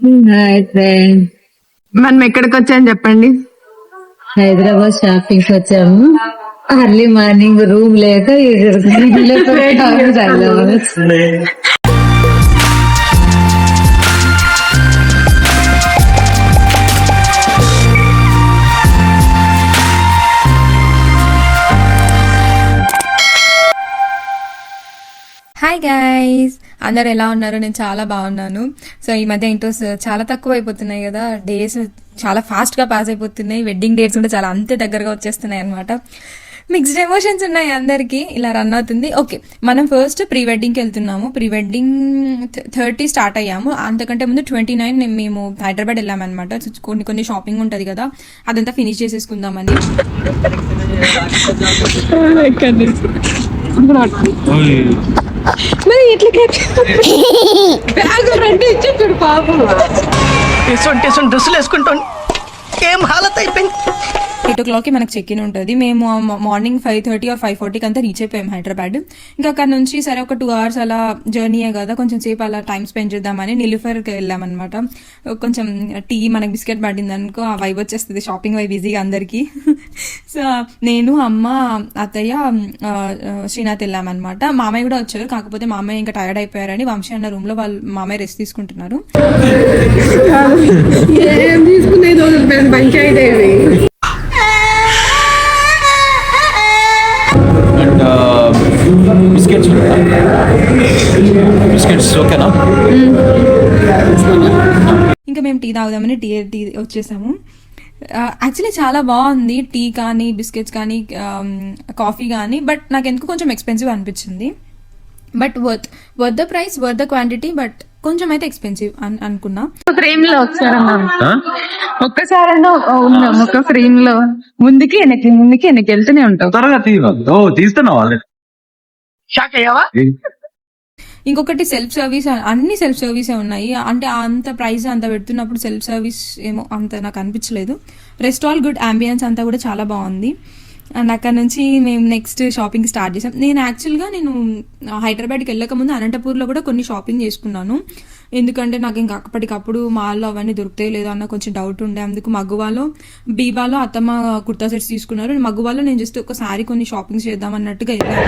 Hi friend, మనం ఎక్కడికి వచ్చాయని చెప్పండి. హైదరాబాద్ షాపింగ్ వచ్చాము. అర్లీ మార్నింగ్ రూమ్ లేక హాయ్ గైస్, అందరు ఎలా ఉన్నారు? నేను చాలా బాగున్నాను. సో ఈ మధ్య ఇంట్రోస్ చాలా తక్కువ అయిపోతున్నాయి కదా, డేస్ చాలా ఫాస్ట్గా పాస్ అయిపోతున్నాయి. వెడ్డింగ్ డేట్స్ కూడా చాలా అంతే దగ్గరగా వచ్చేస్తున్నాయి అనమాట. మిక్స్డ్ ఎమోషన్స్ ఉన్నాయి అందరికీ, ఇలా రన్ అవుతుంది. ఓకే, మనం ఫస్ట్ ప్రీ వెడ్డింగ్కి వెళ్తున్నాము. ప్రీ వెడ్డింగ్ 30 స్టార్ట్ అయ్యాము. అంతకంటే ముందు 29 మేము హైదరాబాద్ వెళ్ళామన్నమాట. కొన్ని షాపింగ్ ఉంటుంది కదా, అదంతా ఫినిష్ చేసేసుకుందామని. మరి ఎట్లా బ్యాగ్ రెండు ఇచ్చేటాడు పాపం. డ్రెస్సులు వేసుకుంటాను, ఏం హాలత్ అయిపోయింది. 8 o'clock మనకు చెక్ ఇన్ ఉంటుంది. మేము మార్నింగ్ 5:30 or 5:40 అంతా రీచ్ అయిపోయాం హైదరాబాద్. ఇంకా అక్కడ నుంచి సరే ఒక 2 hours అలా జర్నీయే కదా, కొంచెం సేపు అలా టైం స్పెండ్ చేద్దామని నిలుఫర్కి వెళ్ళామన్నమాట. కొంచెం టీ మనకి బిస్కెట్ పడింది అనుకో, ఆ వైబ్ వచ్చేస్తుంది, షాపింగ్ వైబ్ ఈజీగా అందరికి. సో నేను, అమ్మ, అత్తయ్య, శ్రీనాథ్ వెళ్ళామన్నమాట. మామయ్య కూడా వచ్చారు, కాకపోతే మామయ్య ఇంకా టైర్డ్ అయిపోయారని వంశీ అన్న రూమ్ లో వాళ్ళు మామయ్య రెస్ట్ తీసుకుంటున్నారు. బిస్కెట్స్ ఓకేనా? ఇంకా మేము టీ తాగుదామని టీ వచ్చేసాము. యాక్చువల్లీ చాలా బాగుంది టీ కానీ, బిస్కెట్స్ కానీ, కాఫీ కానీ. బట్ నాకు ఎందుకు కొంచెం ఎక్స్పెన్సివ్ అనిపించింది. But worth the price, worth the quantity. But కొంచెం అయితే ఎక్స్పెన్సివ్ అనుకున్నా. ఫ్రేమ్ లో ఒక్కసారైనా ఉన్నాం, ఒక ఫ్రేమ్ లో ముందుకి వెనక్కి వెళ్తూనే ఉంటాం. త్వరగా తీస్తున్నావు ఆల్రెడీ. షాక్ అయ్యావా? ఇంకొకటి సెల్ఫ్ సర్వీస్, అన్ని సెల్ఫ్ సర్వీసే ఉన్నాయి. అంటే అంత ప్రైస్ అంత పెడుతున్నప్పుడు సెల్ఫ్ సర్వీస్ ఏమో అంత నాకు అనిపించలేదు. రెస్ట్ ఆల్ గుడ్, అంబియన్స్ అంతా కూడా చాలా బాగుంది. అండ్ అక్కడ నుంచి మేము నెక్స్ట్ షాపింగ్ స్టార్ట్ చేసాం. నేను హైదరాబాద్కి వెళ్ళక ముందు అనంతపూర్లో కూడా కొన్ని షాపింగ్ చేసుకున్నాను. ఎందుకంటే నాకు ఇంకా అప్పటికప్పుడు మాల్లో అవన్నీ దొరుకుతాయి లేదా అన్న కొంచెం డౌట్ ఉండే. అందుకు మగ్గువాలో, బీబాలో అత్తమ్మ కుర్తా సెట్స్ తీసుకున్నారు. మగ్గువాలో నేను జస్ట్ ఒకసారి కొన్ని షాపింగ్ చేద్దాం అన్నట్టుగా వెళ్ళాను.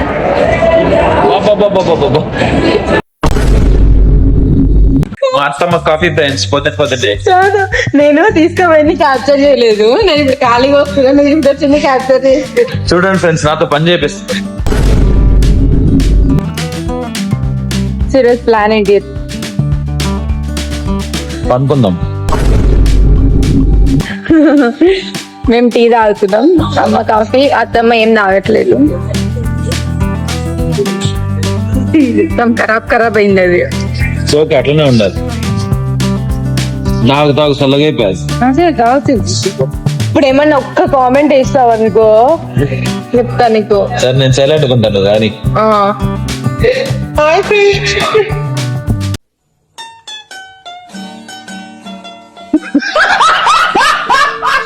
అత్తమ్మ కాఫీ ఫ్రెండ్స్ పొద్దుటే నేను తీసుకోవని క్యాప్చర్ చేయలేదు. నేను ఇప్పుడు ఖాళీగా వస్తున్నా, నేను ఇంత చిన్న క్యాప్చర్ చేసి చూడండి ఫ్రెండ్స్, నాతో పని చేపిస్తుంది. సీరియస్ ప్లాన్ ఏంటి? అనుకుందాం. మేము టీ తాగుతున్నాం, అమ్మ కాఫీ, అత్తమ్మ ఏం తాగట్లేదు. ఖరాబ్ అయింది అది. ఓకే, అట్లనే ఉండాలి. నాకు తాగు చల్లగా ఇప్పుడు ఏమన్నా ఒక్క కామెంట్ వేస్తావు అనుకో, చెప్తా నీకు. సరే, నేను సైలెంట్ ఉంటాను కానీ.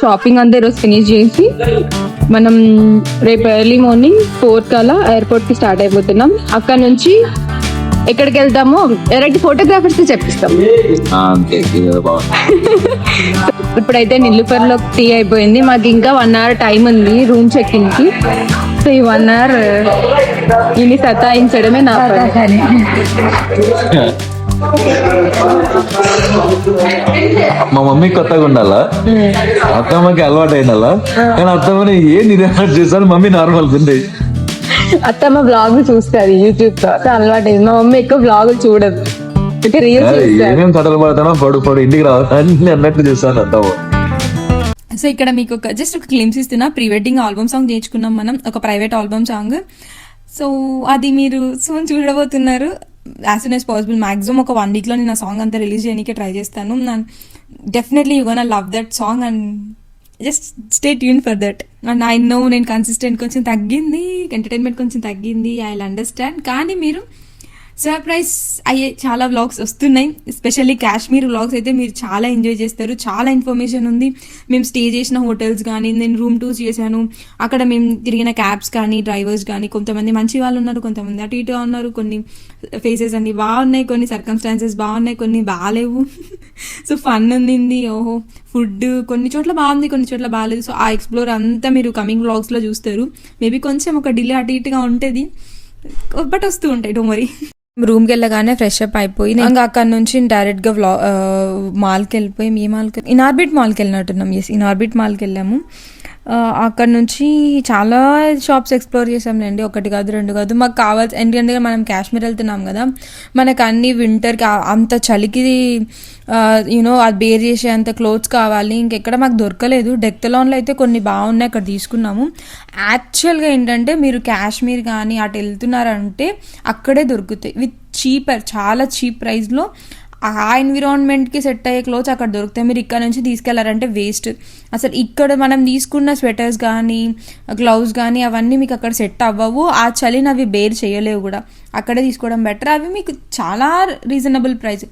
షాపింగ్ అంతా ఈరోజు ఫినిష్ చేసి మనం రేపు ఎర్లీ మార్నింగ్ 4 కల్లా ఎయిర్పోర్ట్ కి స్టార్ట్ అయిపోతున్నాం. అక్కడ నుంచి ఎక్కడికి వెళ్తామో ఎలాంటి ఫోటోగ్రాఫర్స్ చెప్పిస్తాం. ఇప్పుడైతే నిల్లుపర్ లో టీ అయిపోయింది. మాకు ఇంకా 1 hour టైం ఉంది రూమ్ చెక్ ఇన్ కి. సో ఈ 1 hour ఇన్ని సతాయించడమే నా పని. మా మమ్మీ కొత్తగా ఉండాలా, అత్తమ్మకి అలవాటు అయినాలా. కానీ అత్తమ్మని ఏం అలవాటు చేశాను, మమ్మీ నార్మల్ ఉంది. అత్తమ్మ బ్లాగ్ చూస్తుంది యూట్యూబ్ లో, అలవాటు అయింది. మా మమ్మీ ఎక్కువ బ్లాగ్ చూడదు, ఏమేం కథలు పడతానో పడు ఇంటికి రావాలి అన్నట్టు చేస్తాను అత్తమ్మ. సో ఇక్కడ మీకు జస్ట్ ఒక క్లిమ్స్ ఇస్తున్నా. ప్రీ వెడ్డింగ్ ఆల్బమ్ సాంగ్ నేర్చుకున్నాం మనం, ఒక ప్రైవేట్ ఆల్బమ్ సాంగ్. సో అది మీరు సూన్ చూడబోతున్నారు. As soon as possible, maximum ఒక 1 week లో నేను ఆ సాంగ్ అంతా రిలీజ్ చేయడానికి ట్రై చేస్తాను. Definitely you gonna love that song and just stay tune for that. And I know నేను కన్సిస్టెంట్ కొంచెం తగ్గింది, ఎంటర్టైన్మెంట్ కొంచెం తగ్గింది, ఐ విల్ అండర్స్టాండ్. కానీ మీరు సర్ప్రైజ్ అయ్యే చాలా వ్లాగ్స్ వస్తున్నాయి. ఎస్పెషల్లీ కాశ్మీర్ వ్లాగ్స్ అయితే మీరు చాలా ఎంజాయ్ చేస్తారు. చాలా ఇన్ఫర్మేషన్ ఉంది. మేము స్టే చేసిన హోటల్స్ కానీ, నేను రూమ్ టూర్స్ చేశాను, అక్కడ మేము తిరిగిన క్యాబ్స్ కానీ, డ్రైవర్స్ కానీ, కొంతమంది మంచి వాళ్ళు ఉన్నారు, కొంతమంది అటు ఇటుగా ఉన్నారు. కొన్ని ఫేసెస్ అన్ని బాగున్నాయి, కొన్ని సర్కమ్స్టాన్సెస్ బాగున్నాయి, కొన్ని బాగాలేవు. సో ఫన్ ఉంది. ఓహో, ఫుడ్ కొన్ని చోట్ల బాగుంది, కొన్ని చోట్ల బాగాలేదు. సో ఆ ఎక్స్ప్లోర్ అంతా మీరు కమింగ్ వ్లాగ్స్లో చూస్తారు. మేబీ కొంచెం ఒక డిలే అటు ఇటుగా ఉంటుంది, బట్ వస్తూ ఉంటాయి, డోంట్ వరీ. రూమ్కి వెళ్ళగానే ఫ్రెష్ అప్ అయిపోయి ఇంకా అక్కడ నుంచి డైరెక్ట్గా మాల్కి వెళ్ళిపోయి, మీ మాల్కి ఇన్ఆర్బిట్ మాల్కి వెళ్ళినట్టున్నాం. ఇన్ఆర్బిట్ మాల్కి వెళ్ళాము. అక్కడ నుంచి చాలా షాప్స్ ఎక్స్ప్లోర్ చేసాంలేండి. 1 కాదు 2 కాదు. మాకు కావాల్సి ఎందుకంటే మనం కాశ్మీర్ వెళ్తున్నాం కదా, మనకు అన్ని వింటర్కి అంత చలికి అది బేర్ చేసే అంత క్లోత్స్ కావాలి. ఇంకెక్కడ మాకు దొరకలేదు. డెక్తలాన్లో అయితే కొన్ని బాగున్నాయి, అక్కడ తీసుకున్నాము. యాక్చువల్గా ఏంటంటే మీరు కాశ్మీర్ కానీ అటు వెళ్తున్నారంటే అక్కడే దొరుకుతాయి విత్ చీపర్, చాలా చీప్ ప్రైస్లో. ఆ ఎన్విరాన్మెంట్కి సెట్ అయ్యే క్లోత్స్ అక్కడ దొరుకుతాయి. మీరు ఇక్కడ నుంచి తీసుకెళ్లారంటే వేస్ట్. అసలు ఇక్కడ మనం తీసుకున్న స్వెటర్స్ కానీ, గ్లౌస్ కానీ అవన్నీ మీకు అక్కడ సెట్ అవ్వవు. ఆ చలిని అవి బేర్ చేయలేవు కూడా. అక్కడే తీసుకోవడం బెటర్. అవి మీకు చాలా రీజనబుల్ ప్రైస్.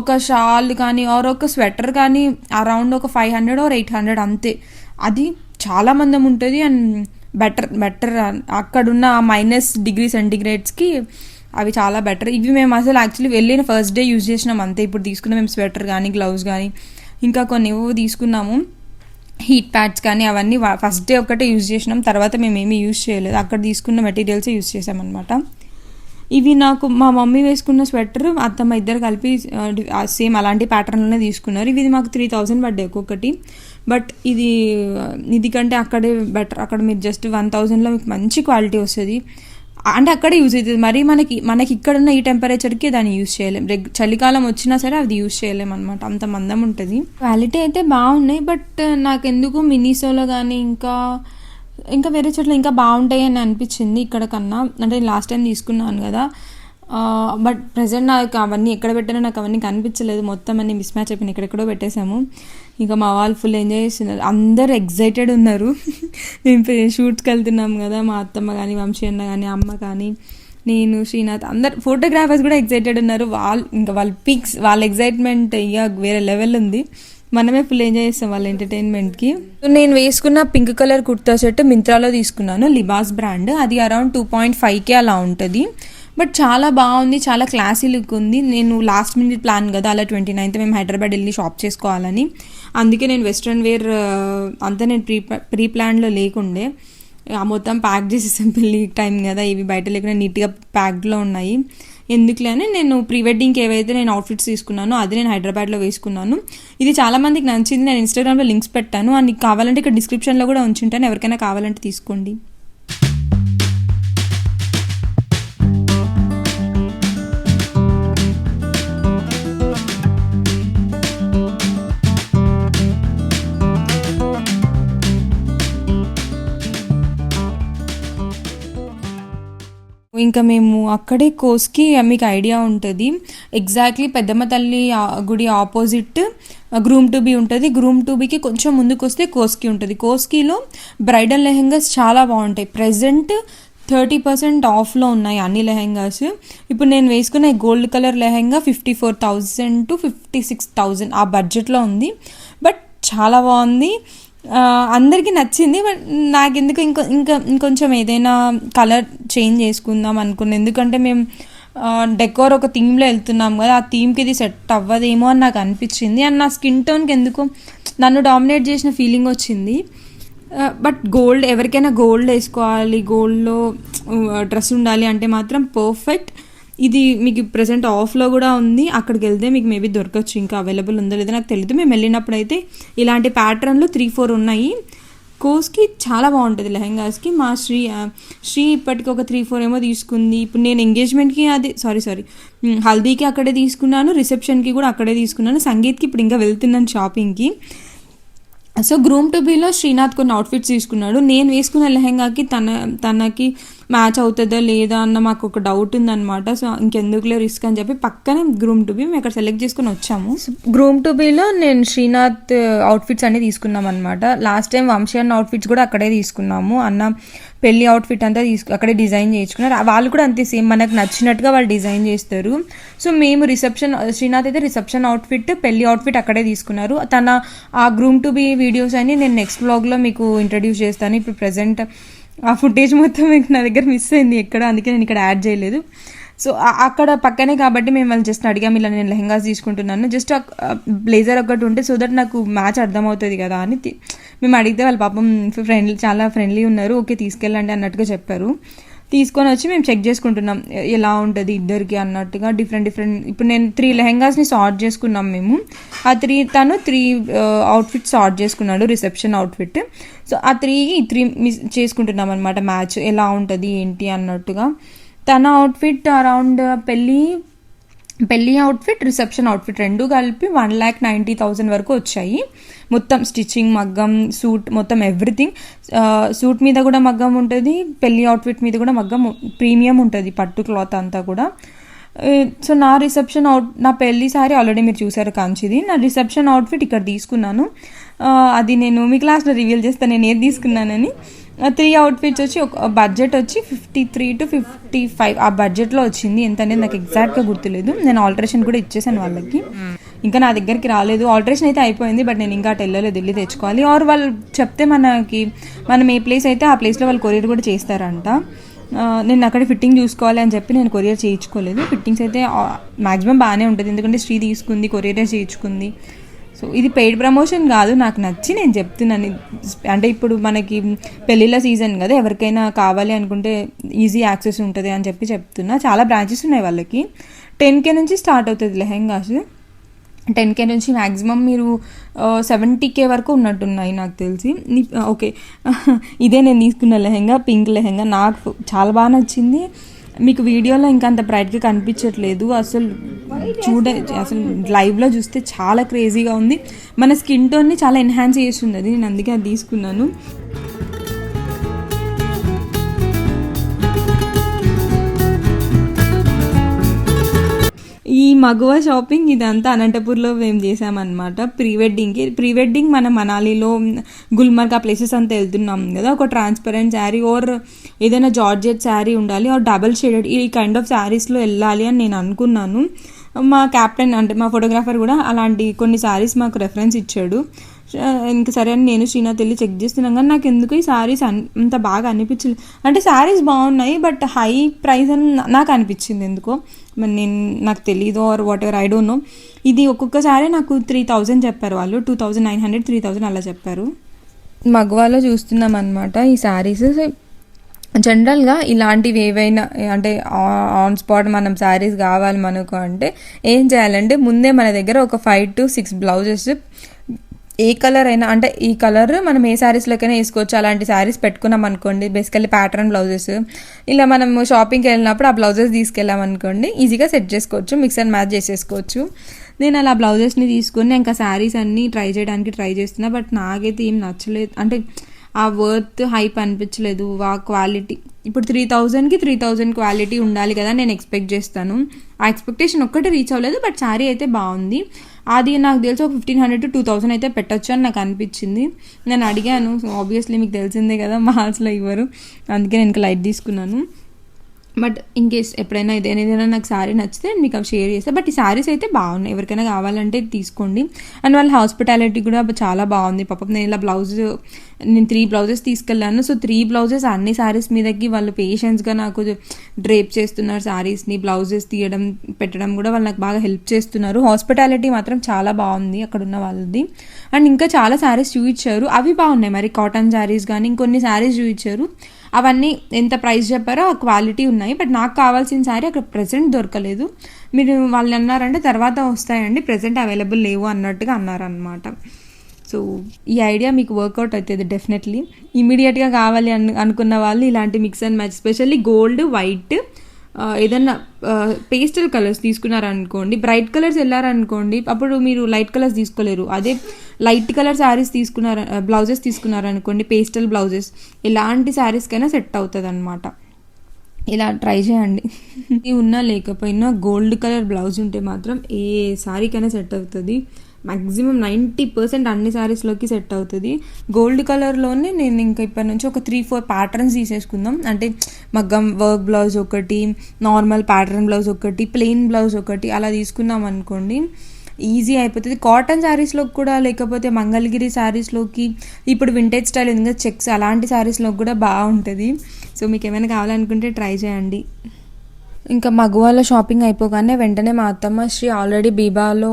ఒక షాల్ కానీ ఆర్ ఒక స్వెటర్ కానీ అరౌండ్ ఒక 500 or 800 అంతే. అది చాలా మందం ఉంటుంది అండ్ బెటర్ అక్కడున్న -°C అవి చాలా బెటర్. ఇవి మేము అసలు యాక్చువల్లీ వెళ్ళిన ఫస్ట్ డే యూజ్ చేసినాం అంతే. ఇప్పుడు తీసుకున్నాం మేము స్వెటర్ కానీ, గ్లౌస్ కానీ, ఇంకా కొన్ని తీసుకున్నాము, హీట్ ప్యాడ్స్ కానీ, అవన్నీ ఫస్ట్ డే ఒక్కటే యూజ్ చేసినాం. తర్వాత మేము ఏమీ యూజ్ చేయలేదు. అక్కడ తీసుకున్న మెటీరియల్సే యూజ్ చేసామన్నమాట. ఇవి నాకు మా మమ్మీ వేసుకున్న స్వెటర్, అత్తమ్మ ఇద్దరు కలిపి సేమ్ అలాంటి ప్యాటర్న్లోనే తీసుకున్నారు. ఇది మాకు 3000 పడ్డాయి ఒక్కొక్కటి. బట్ ఇది కంటే అక్కడే బెటర్. అక్కడ మీరు జస్ట్ 1000లో మీకు మంచి క్వాలిటీ వస్తుంది. అంటే అక్కడే యూజ్ అవుతుంది. మరి మనకి ఇక్కడ ఉన్న ఈ టెంపరేచర్కి దాన్ని యూజ్ చేయలేం. చలికాలం వచ్చినా సరే అది యూజ్ చేయలేం అనమాట, అంత మందం ఉంటుంది. క్వాలిటీ అయితే బాగున్నాయి. బట్ నాకెందుకు మినీసోలో కానీ ఇంకా వేరే చోట్ల ఇంకా బాగుంటాయి అని అనిపించింది ఇక్కడ కన్నా. అంటే లాస్ట్ టైం తీసుకున్నాను కదా, బట్ ప్రజెంట్ నాకు అవన్నీ ఎక్కడ పెట్టానో నాకు అవన్నీ కనిపించలేదు. మొత్తం అన్ని మిస్ మ్యాచ్ అయిపోయినాయి, ఎక్కడెక్కడో పెట్టేశాము. ఇంకా మా వాళ్ళు ఫుల్ ఎంజాయ్ చేస్తున్నారు. అందరు ఎగ్జైటెడ్ ఉన్నారు. మేము షూట్స్కి వెళ్తున్నాం కదా, మా అత్తమ్మ కానీ, వంశీ అన్న కానీ, అమ్మ కానీ, నేను, శ్రీనాథ్, అందరు ఫోటోగ్రాఫర్స్ కూడా ఎగ్జైటెడ్ ఉన్నారు. వాళ్ళ పిక్స్, వాళ్ళ ఎగ్జైట్మెంట్ ఇక వేరే లెవెల్ ఉంది. మనమే ఫుల్ ఎంజాయ్ చేస్తాం వాళ్ళ ఎంటర్టైన్మెంట్కి. నేను వేసుకున్న పింక్ కలర్ కుర్తా సెట్ మింత్రాలో తీసుకున్నాను, లిబాస్ బ్రాండ్. అది అరౌండ్ 2.5K అలా ఉంటుంది. బట్ చాలా బాగుంది, చాలా క్లాసీ లుక్ ఉంది. నేను లాస్ట్ మినిట్ ప్లాన్ కదా, అలా 29th మేము హైదరాబాద్ వెళ్ళి షాప్ చేసుకోవాలని. అందుకే నేను వెస్ట్రన్ వేర్ అంతా నేను ప్రీ ప్లాన్లో లేకుండే మొత్తం ప్యాక్ చేసేసాం. పెళ్ళి టైం కదా, ఇవి బయట లేకుండా నీట్గా ప్యాక్డ్లో ఉన్నాయి. ఎందుకులే అని నేను ప్రీ వెడ్డింగ్కి ఏవైతే నేను అవుట్ఫిట్స్ తీసుకున్నానో అది నేను హైదరాబాద్లో వేసుకున్నాను. ఇది చాలా మందికి నచ్చింది. నేను ఇన్స్టాగ్రామ్లో లింక్స్ పెట్టాను, నీకు కావాలంటే ఇక్కడ డిస్క్రిప్షన్లో కూడా ఉంచుంటాను, ఎవరికైనా కావాలంటే తీసుకోండి. ఇంకా మేము అక్కడే కోస్కి, మీకు ఐడియా ఉంటుంది, ఎగ్జాక్ట్లీ పెద్దమ్మ తల్లి గుడి ఆపోజిట్ గ్రూమ్ టు బీ ఉంటుంది. గ్రూమ్ టు బీకి కొంచెం ముందుకు వస్తే కోస్కి ఉంటుంది. కోస్కిలో బ్రైడల్ లెహెంగాస్ చాలా బాగుంటాయి. ప్రెజెంట్ 30% ఆఫ్లో ఉన్నాయి అన్ని లెహెంగాస్. ఇప్పుడు నేను వేసుకున్న గోల్డ్ కలర్ లెహెంగా 54,000 to 56,000 ఆ బడ్జెట్లో ఉంది. బట్ చాలా బాగుంది, అందరికీ నచ్చింది. బట్ నాకెందుకు ఇంకొంచెం ఏదైనా కలర్ చేంజ్ చేసుకుందాం అనుకున్నాను. ఎందుకంటే మేము డెకోర్ ఒక థీమ్లో వెళ్తున్నాం కదా, ఆ థీమ్కి ఇది సెట్ అవ్వదేమో అని నాకు అనిపించింది. అండ్ నా స్కిన్ టోన్కి ఎందుకు నన్ను డామినేట్ చేసిన ఫీలింగ్ వచ్చింది. బట్ గోల్డ్, ఎవరికైనా గోల్డ్ వేసుకోవాలి, గోల్డ్లో డ్రెస్ ఉండాలి అంటే మాత్రం పర్ఫెక్ట్. ఇది మీకు ప్రెసెంట్ ఆఫ్లో కూడా ఉంది. అక్కడికి వెళ్తే మీకు మేబీ దొరకచ్చు, ఇంకా అవైలబుల్ ఉందో లేదో నాకు తెలియదు. మేము వెళ్ళినప్పుడు అయితే ఇలాంటి ప్యాటర్న్లు 3-4 ఉన్నాయి. కోస్కి చాలా బాగుంటుంది లెహెంగాస్కి. మా శ్రీ ఇప్పటికి ఒక 3-4 ఏమో తీసుకుంది. ఇప్పుడు నేను ఎంగేజ్మెంట్కి సారీ హల్దీకి అక్కడే తీసుకున్నాను, రిసెప్షన్కి కూడా అక్కడే తీసుకున్నాను, సంగీత్కి ఇప్పుడు ఇంకా వెళ్తున్నాను షాపింగ్కి. సో గ్రూమ్ టు బీలో శ్రీనాథ్ కొన్ని అవుట్ఫిట్స్ తీసుకున్నాడు. నేను వేసుకున్న లెహెంగాకి తనకి మ్యాచ్ అవుతుందా లేదా అన్న మాకు ఒక డౌట్ ఉందన్నమాట. సో ఇంకెందుకులే రిస్క్ అని చెప్పి పక్కనే గ్రూమ్ టు బీ మేము అక్కడ సెలెక్ట్ చేసుకుని వచ్చాము. గ్రూమ్ టు బీలో నేను శ్రీనాథ్ అవుట్ఫిట్స్ అన్ని తీసుకున్నాం అనమాట. లాస్ట్ టైం వంశీ అన్న అవుట్ఫిట్స్ కూడా అక్కడే తీసుకున్నాము. అన్న పెళ్లి అవుట్ఫిట్ అంతా అక్కడే డిజైన్ చేయించుకున్నారు. వాళ్ళు కూడా అంతే సేమ్ మనకు నచ్చినట్టుగా వాళ్ళు డిజైన్ చేస్తారు. సో మేము రిసెప్షన్, శ్రీనాథ్ అయితే రిసెప్షన్ అవుట్ఫిట్, పెళ్లి అవుట్ఫిట్ అక్కడే తీసుకున్నారు. తన ఆ గ్రూమ్ టు బీ వీడియోస్ అని నేను నెక్స్ట్ వ్లాగ్లో మీకు ఇంట్రడ్యూస్ చేస్తాను. ఇప్పుడు ప్రెజెంట్ ఆ ఫుటేజ్ మొత్తం నా దగ్గర మిస్ అయింది ఎక్కడ, అందుకే నేను ఇక్కడ యాడ్ చేయలేదు. సో అక్కడ పక్కనే కాబట్టి మేము వాళ్ళు జస్ట్ అడిగాము, ఇలా నేను లెహంగాస్ తీసుకుంటున్నాను, జస్ట్ బ్లేజర్ ఒకటి ఉంటే సో దట్ నాకు మ్యాచ్ అర్థమవుతుంది కదా అని మేము అడిగితే వాళ్ళు పాపం చాలా ఫ్రెండ్లీ ఉన్నారు. ఓకే తీసుకెళ్ళండి అన్నట్టుగా చెప్పారు. తీసుకొని వచ్చి మేము చెక్ చేసుకుంటున్నాం ఎలా ఉంటుంది ఇద్దరికి అన్నట్టుగా. డిఫరెంట్ ఇప్పుడు నేను 3 లెహెంగాస్ని సార్ట్ చేసుకున్నాం మేము. ఆ 3 అవుట్ఫిట్ సార్ట్ చేసుకున్నాడు రిసెప్షన్ అవుట్ఫిట్. సో ఆ 3 మిస్ చేసుకుంటున్నాం అనమాట, మ్యాచ్ ఎలా ఉంటుంది ఏంటి అన్నట్టుగా. తన అవుట్ఫిట్ అరౌండ్ పెళ్ళి అవుట్ఫిట్, రిసెప్షన్ అవుట్ఫిట్ 2 కలిపి 1,90,000 వరకు వచ్చాయి. మొత్తం స్టిచ్చింగ్, మగ్గం, సూట్ మొత్తం ఎవ్రీథింగ్. సూట్ మీద కూడా మగ్గం ఉంటుంది, పెళ్ళి అవుట్ఫిట్ మీద కూడా మగ్గం ప్రీమియం ఉంటుంది, పట్టు క్లాత్ అంతా కూడా. సో నా పెళ్లి సారీ ఆల్రెడీ మీరు చూసారు కంచిది. నా రిసెప్షన్ అవుట్ఫిట్ ఇక్కడ తీసుకున్నాను. అది నేను మీ క్లాస్లో రివీల్ చేస్తాను నేను ఏది తీసుకున్నానని. 3 అవుట్ఫిట్స్ వచ్చి ఒక బడ్జెట్ వచ్చి 53 to 55 ఆ బడ్జెట్లో వచ్చింది. ఎంత అనేది నాకు ఎగ్జాక్ట్గా గుర్తులేదు. నేను ఆల్టరేషన్ కూడా ఇచ్చేసాను వాళ్ళకి. ఇంకా నా దగ్గరికి రాలేదు. ఆల్టరేషన్ అయితే అయిపోయింది, బట్ నేను ఇంకా అటు వెళ్ళలేదు, వెళ్ళి తెచ్చుకోవాలి. ఆర్ వాళ్ళు చెప్తే మనం ఏ ప్లేస్ అయితే ఆ ప్లేస్లో వాళ్ళు కొరియర్ కూడా చేస్తారంట. నేను అక్కడ ఫిట్టింగ్ చూసుకోవాలి అని చెప్పి నేను కొరియర్ చేయించుకోలేదు. ఫిట్టింగ్స్ అయితే మ్యాక్సిమం బాగానే ఉంటుంది, ఎందుకంటే శ్రీ తీసుకుంది, కొరియరే చేయించుకుంది. సో ఇది పెయిడ్ ప్రమోషన్ కాదు, నాకు నచ్చి నేను చెప్తున్నాను. అంటే ఇప్పుడు మనకి పెళ్ళిళ్ళ సీజన్ కదా, ఎవరికైనా కావాలి అనుకుంటే ఈజీ యాక్సెస్ ఉంటుంది అని చెప్పి చెప్తున్నా. చాలా బ్రాంచెస్ ఉన్నాయి వాళ్ళకి. 10K నుంచి స్టార్ట్ అవుతుంది లెహెంగాస్. 10K నుంచి మ్యాక్సిమం మీరు 70K వరకు ఉన్నట్టున్నాయి నాకు తెలిసి. ఓకే ఇదే నేను తీసుకున్న లెహెంగా, పింక్ లెహెంగా నాకు చాలా బాగా నచ్చింది. మీకు వీడియోలో ఇంకా అంత బ్రైట్గా కనిపించట్లేదు, అసలు లైవ్లో చూస్తే చాలా క్రేజీగా ఉంది. మన స్కిన్ టోన్ని చాలా ఎన్హాన్స్ చేస్తుంది అది, నేను అందుకే అది తీసుకున్నాను. ఈ మగువ షాపింగ్ ఇదంతా అనంతపూర్లో మేము చేసామన్నమాట. ప్రీ వెడ్డింగ్ మనం మనాలిలో గుల్మర్గ్ ఆ ప్లేసెస్ అంతా వెళ్తున్నాం కదా, ఒక ట్రాన్స్పరెంట్ శారీ ఆర్ ఏదైనా జార్జెట్ శారీ ఉండాలి, ఆర్ డబల్ షేడెడ్ ఈ కైండ్ ఆఫ్ శారీస్లో వెళ్ళాలి అని నేను అనుకున్నాను. మా క్యాప్టెన్ అంటే మా ఫోటోగ్రాఫర్ కూడా అలాంటి కొన్ని శారీస్ మాకు రెఫరెన్స్ ఇచ్చాడు. ఇంకా సరే అని నేను శ్రీనాథ్ వెళ్ళి చెక్ చేస్తున్నాం, కానీ నాకు ఎందుకు ఈ శారీస్ అంత బాగా అనిపించలేదు. అంటే శారీస్ బాగున్నాయి, బట్ హై ప్రైస్ అని నాకు అనిపించింది ఎందుకో, మరి నాకు తెలీదు or whatever I don't know. ఇది ఒక్కొక్క శారీ నాకు 3,000 చెప్పారు వాళ్ళు, 2,900, 3,000 అలా చెప్పారు. మగవాలో చూస్తున్నాం అనమాట ఈ శారీస్. జనరల్గా ఇలాంటివి ఏవైనా అంటే ఆన్ స్పాట్ మనం శారీస్ కావాలి మనకు అంటే ఏం చేయాలంటే ముందే మన దగ్గర ఒక 5 to 6 బ్లౌజెస్ ఏ కలర్ అయినా, అంటే ఈ కలర్ మనం ఏ శారీస్లోకైనా వేసుకోవచ్చు, అలాంటి శారీస్ పెట్టుకున్నాం అనుకోండి, బేసికల్లీ ప్యాటర్న్ బ్లౌజెస్. ఇలా మనం షాపింగ్కి వెళ్ళినప్పుడు ఆ బ్లౌజెస్ తీసుకెళ్ళామనుకోండి, ఈజీగా సెట్ చేసుకోవచ్చు, మిక్స్ అండ్ మ్యాచ్ చేసేసుకోవచ్చు. నేను అలా బ్లౌజెస్ని తీసుకుని ఇంకా శారీస్ అన్నీ ట్రై చేయడానికి ట్రై చేస్తున్నా, బట్ నాకైతే ఏం నచ్చలేదు. అంటే ఆ వర్త్ హైప్ అనిపించలేదు, ఆ క్వాలిటీ. ఇప్పుడు 3,000కి 3,000 క్వాలిటీ ఉండాలి కదా నేను ఎక్స్పెక్ట్ చేస్తాను. ఆ ఎక్స్పెక్టేషన్ ఒక్కటే రీచ్ అవ్వలేదు, బట్ శారీ అయితే బాగుంది. అది నాకు తెలిసి ఒక 1,500 to 2,000 అయితే పెట్టచ్చు అని నాకు అనిపించింది. నేను అడిగాను, ఆబ్వియస్లీ మీకు తెలిసిందే కదా మాల్స్లో ఇవ్వరు, అందుకే నేను లైట్ తీసుకున్నాను. బట్ ఇన్ కేస్ ఎప్పుడైనా ఏదైనా నాకు శారీ నచ్చితే మీకు అవి షేర్ చేస్తాను. బట్ ఈ శారీస్ అయితే బాగున్నాయి, ఎవరికైనా కావాలంటే తీసుకోండి. అండ్ వాళ్ళ హాస్పిటాలిటీ కూడా చాలా బాగుంది. పాపం నేను ఇలా నేను 3 బ్లౌజెస్ తీసుకెళ్ళాను. సో 3 బ్లౌజెస్ అన్ని శారీస్ మీదకి వాళ్ళు పేషెన్స్గా నాకు డ్రేప్ చేస్తున్నారు శారీస్ని. బ్లౌజెస్ తీయడం పెట్టడం కూడా వాళ్ళు నాకు బాగా హెల్ప్ చేస్తున్నారు. హాస్పిటాలిటీ మాత్రం చాలా బాగుంది అక్కడ ఉన్న వాళ్ళది. అండ్ ఇంకా చాలా శారీస్ చూపించారు, అవి బాగున్నాయి. మరి కాటన్ శారీస్ కానీ ఇంకొన్ని శారీస్ చూపించారు, అవన్నీ ఎంత ప్రైస్ చెప్పారో ఆ క్వాలిటీ ఉన్నాయి. బట్ నాకు కావాల్సిన శారీ అక్కడ ప్రెసెంట్ దొరకలేదు. మీరు వాళ్ళు అన్నారంటే తర్వాత వస్తాయండి, ప్రెసెంట్ అవైలబుల్ లేవు అన్నట్టుగా అన్నారనమాట. సో ఈ ఐడియా మీకు వర్కౌట్ అవుతుంది డెఫినెట్లీ. ఇమీడియట్గా కావాలి అనుకున్న వాళ్ళు ఇలాంటి mix and match, especially gold, white, ఏదన్నా పేస్టల్ కలర్స్ తీసుకున్నారనుకోండి, బ్రైట్ కలర్స్ వెళ్ళారనుకోండి అప్పుడు మీరు లైట్ కలర్స్ తీసుకోలేరు. అదే లైట్ కలర్ శారీస్ బ్లౌజెస్ తీసుకున్నారనుకోండి, పేస్టల్ బ్లౌజెస్, ఎలాంటి శారీస్కైనా సెట్ అవుతుంది అనమాట. ఇలా ట్రై చేయండి. ఇది ఉన్నా లేకపోయినా గోల్డ్ కలర్ బ్లౌజ్ ఉంటే మాత్రం ఏ శారీకైనా సెట్ అవుతుంది. మ్యాక్సిమం 90% అన్ని శారీస్లోకి సెట్ అవుతుంది. గోల్డ్ కలర్లోనే నేను ఇంకా ఇప్పటి నుంచి ఒక 3-4 ప్యాటర్న్స్ తీసేసుకుందాం. అంటే మగ్గం వర్క్ బ్లౌజ్ ఒకటి, నార్మల్ ప్యాటర్న్ బ్లౌజ్ ఒకటి, ప్లెయిన్ బ్లౌజ్ ఒకటి అలా తీసుకున్నాం అనుకోండి, ఈజీ అయిపోతుంది. కాటన్ శారీస్లోకి కూడా, లేకపోతే మంగళగిరి శారీస్లోకి, ఇప్పుడు వింటేజ్ స్టైల్ ఉంది చెక్స్, అలాంటి శారీస్లోకి కూడా బాగుంటుంది. సో మీకు ఏమైనా కావాలనుకుంటే ట్రై చేయండి. ఇంకా మగవాళ్ళ షాపింగ్ అయిపోగానే వెంటనే మా అత్తమ్మ శ్రీ ఆల్రెడీ బీబాలో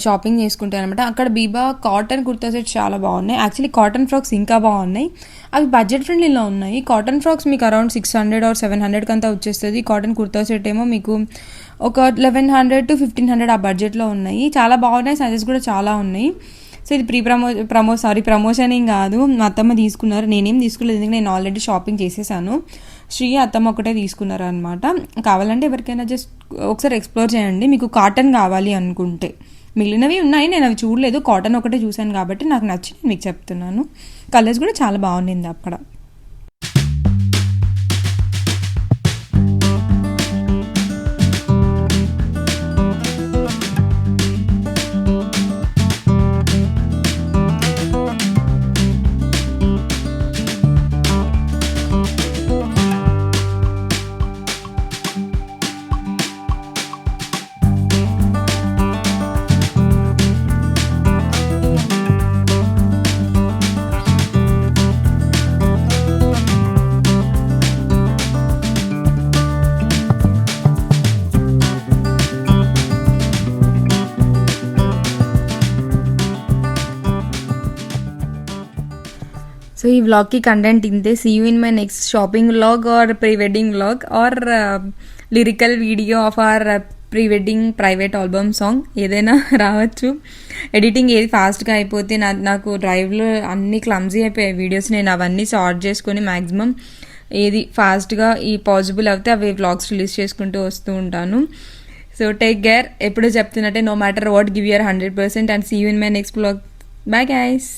షాపింగ్ చేసుకుంటారు అనమాట. అక్కడ బీబా కాటన్ కుర్తా సెట్స్ చాలా బాగున్నాయి. యాక్చువల్లీ కాటన్ ఫ్రాక్స్ ఇంకా బాగున్నాయి. అవి బడ్జెట్ ఫ్రెండ్లీలో ఉన్నాయి. కాటన్ ఫ్రాక్స్ మీకు అరౌండ్ 600 or 700 అంతా వచ్చేస్తుంది. కాటన్ కుర్తా సెట్ ఏమో మీకు ఒక 1100 to 1500 ఆ బడ్జెట్లో ఉన్నాయి. చాలా బాగున్నాయి, సైజెస్ కూడా చాలా ఉన్నాయి. సో ఇది ప్రమోషన్ ఏం కాదు, మా అత్తమ్మ తీసుకున్నారు, నేనేం తీసుకోలేదు, ఎందుకంటే నేను ఆల్రెడీ షాపింగ్ చేసేసాను. శ్రీ అత్తమ్మ ఒకటే తీసుకున్నారు అనమాట. కావాలంటే ఎవరికైనా జస్ట్ ఒకసారి ఎక్స్ప్లోర్ చేయండి, మీకు కాటన్ కావాలి అనుకుంటే. మిగిలినవి ఉన్నాయి, నేను అవి చూడలేదు, కాటన్ ఒకటే చూశాను కాబట్టి నాకు నచ్చి నేను మీకు చెప్తున్నాను. కలర్స్ కూడా చాలా బాగుండింది అక్కడ. సో ఈ వ్లాగ్కి కంటెంట్ ఇంతే. See you in my next shopping vlog or pre wedding vlog or lyrical video of our pre wedding private album song, ఏదైనా రావచ్చు. ఎడిటింగ్ ఏది ఫాస్ట్గా అయిపోతే నాకు డ్రైవ్లో అన్ని క్లమ్జీ అయిపోయాయి వీడియోస్. నేను అవన్నీ సార్ట్ చేసుకొని మ్యాక్సిమం ఏది ఫాస్ట్గా ఈ పాసిబుల్ అవుతే అవి వ్లాగ్స్ రిలీజ్ చేసుకుంటూ వస్తూ ఉంటాను. So take care. ఎప్పుడూ చెప్తున్నట్టే, no matter what, give your 100% and see you in my next vlog. Bye guys.